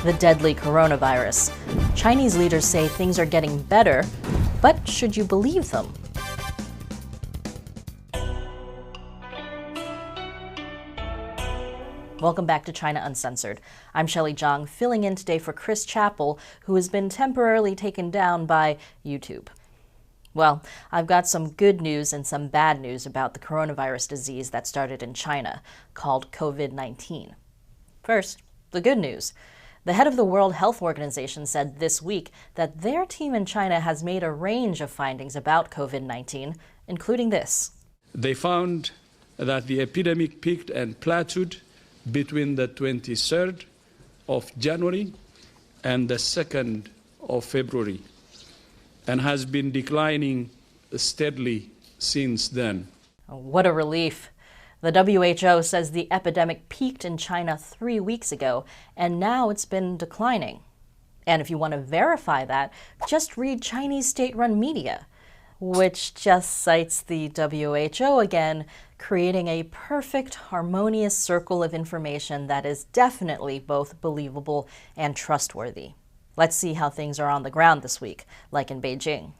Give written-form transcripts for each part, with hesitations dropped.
The deadly coronavirus. Chinese leaders say things are getting better, but should you believe them? Welcome back to China Uncensored. I'm Shelley Zhang, filling in today for Chris Chappell, who has been temporarily taken down by YouTube. Well, I've got some good news and some bad news about the coronavirus disease that started in China, called COVID-19. First, the good news. The head of the World Health Organization said this week that their team in China has made a range of findings about COVID-19, including this. They found that the epidemic peaked and plateaued between the 23rd of January and the 2nd of February, and has been declining steadily since then. What a relief. The WHO says the epidemic peaked in China 3 weeks ago, and now it's been declining. And if you want to verify that, just read Chinese state-run media, which just cites the WHO again, creating a perfect, harmonious circle of information that is definitely both believable and trustworthy. Let's see how things are on the ground this week, like in Beijing.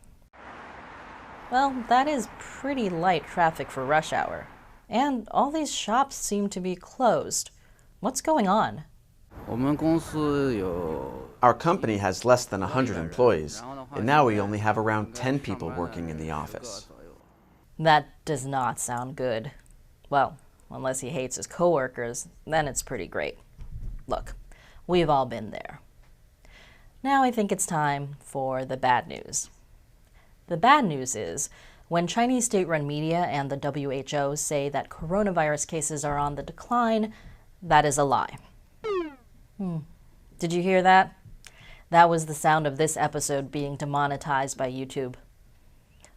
Well, that is pretty light traffic for rush hour. And all these shops seem to be closed. What's going on? Our company has less than 100 employees, and now we only have around 10 people working in the office. That does not sound good. Well, unless he hates his coworkers, then it's pretty great. Look, we've all been there. Now I think it's time for the bad news. The bad news is, when Chinese state-run media and the WHO say that coronavirus cases are on the decline, that is a lie. Did you hear that? That was the sound of this episode being demonetized by YouTube.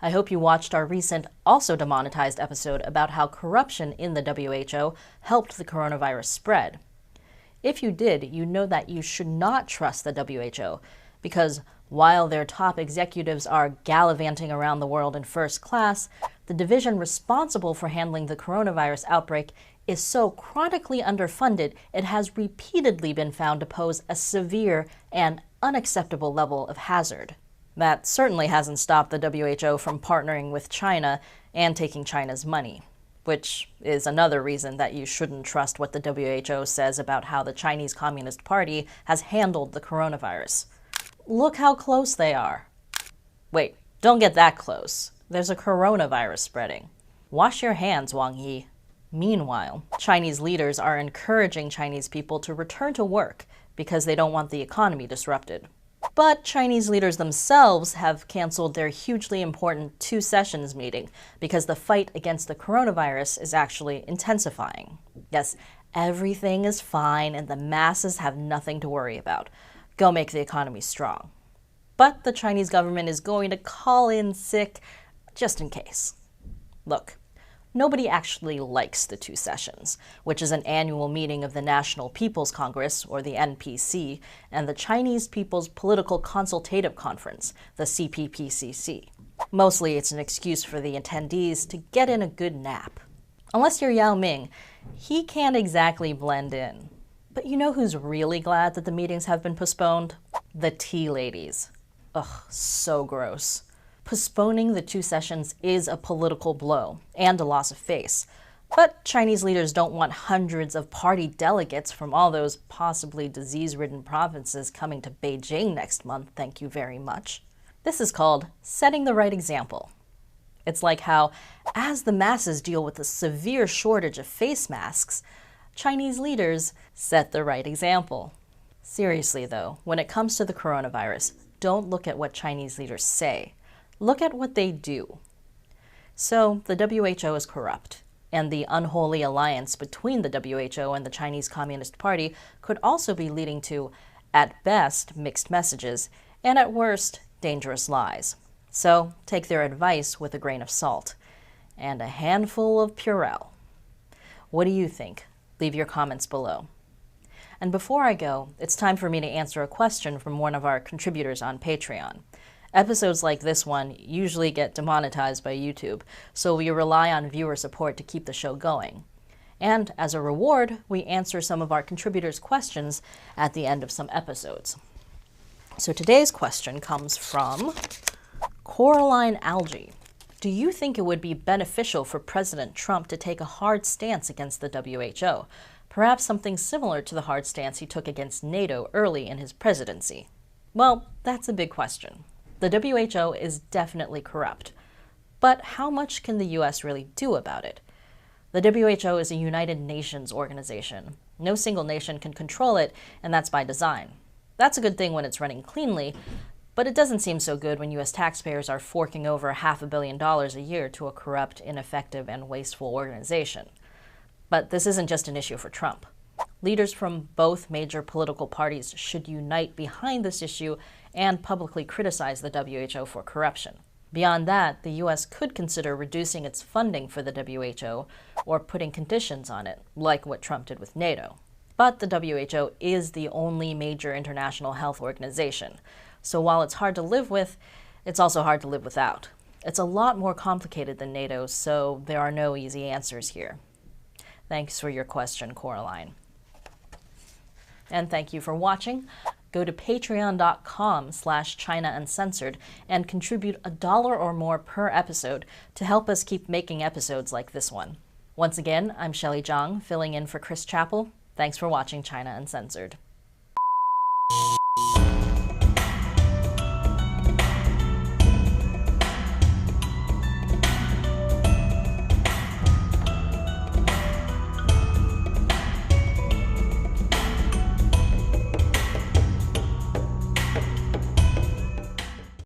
I hope you watched our recent, also demonetized episode about how corruption in the WHO helped the coronavirus spread. If you did, you know that you should not trust the WHO, because while their top executives are gallivanting around the world in first class, the division responsible for handling the coronavirus outbreak is so chronically underfunded it has repeatedly been found to pose a severe and unacceptable level of hazard. That certainly hasn't stopped the WHO from partnering with China and taking China's money, which is another reason that you shouldn't trust what the WHO says about how the Chinese Communist Party has handled the coronavirus. Look how close they are. Wait, don't get that close. There's a coronavirus spreading. Wash your hands, Wang Yi. Meanwhile, Chinese leaders are encouraging Chinese people to return to work because they don't want the economy disrupted. But Chinese leaders themselves have canceled their hugely important 2 sessions meeting because the fight against the coronavirus is actually intensifying. Yes, everything is fine and the masses have nothing to worry about. Go make the economy strong. But the Chinese government is going to call in sick just in case. Look, nobody actually likes the 2 sessions, which is an annual meeting of the National People's Congress, or the NPC, and the Chinese People's Political Consultative Conference, the CPPCC. Mostly it's an excuse for the attendees to get in a good nap. Unless you're Yao Ming, he can't exactly blend in. But you know who's really glad that the meetings have been postponed? The tea ladies. Ugh, so gross. Postponing the 2 sessions is a political blow and a loss of face. But Chinese leaders don't want hundreds of party delegates from all those possibly disease-ridden provinces coming to Beijing next month, thank you very much. This is called setting the right example. It's like how, as the masses deal with the severe shortage of face masks, Chinese leaders set the right example. Seriously though, when it comes to the coronavirus, don't look at what Chinese leaders say. Look at what they do. So, the WHO is corrupt, and the unholy alliance between the WHO and the Chinese Communist Party could also be leading to, at best, mixed messages, and at worst, dangerous lies. So, take their advice with a grain of salt, and a handful of Purell. What do you think? Leave your comments below. And before I go, it's time for me to answer a question from one of our contributors on Patreon. Episodes like this one usually get demonetized by YouTube, so we rely on viewer support to keep the show going. And as a reward, we answer some of our contributors' questions at the end of some episodes. So today's question comes from Coraline Algae. Do you think it would be beneficial for President Trump to take a hard stance against the WHO? Perhaps something similar to the hard stance he took against NATO early in his presidency? Well, that's a big question. The WHO is definitely corrupt. But how much can the US really do about it? The WHO is a United Nations organization. No single nation can control it, and that's by design. That's a good thing when it's running cleanly, but it doesn't seem so good when US taxpayers are forking over $500 million a year to a corrupt, ineffective, and wasteful organization. But this isn't just an issue for Trump. Leaders from both major political parties should unite behind this issue and publicly criticize the WHO for corruption. Beyond that, the U.S. could consider reducing its funding for the WHO or putting conditions on it, like what Trump did with NATO. But the WHO is the only major international health organization, so while it's hard to live with, it's also hard to live without. It's a lot more complicated than NATO, so there are no easy answers here. Thanks for your question, Coraline. And thank you for watching. Go to patreon.com/China Uncensored and contribute $1 or more per episode to help us keep making episodes like this one. Once again, I'm Shelley Zhang, filling in for Chris Chappell. Thanks for watching China Uncensored.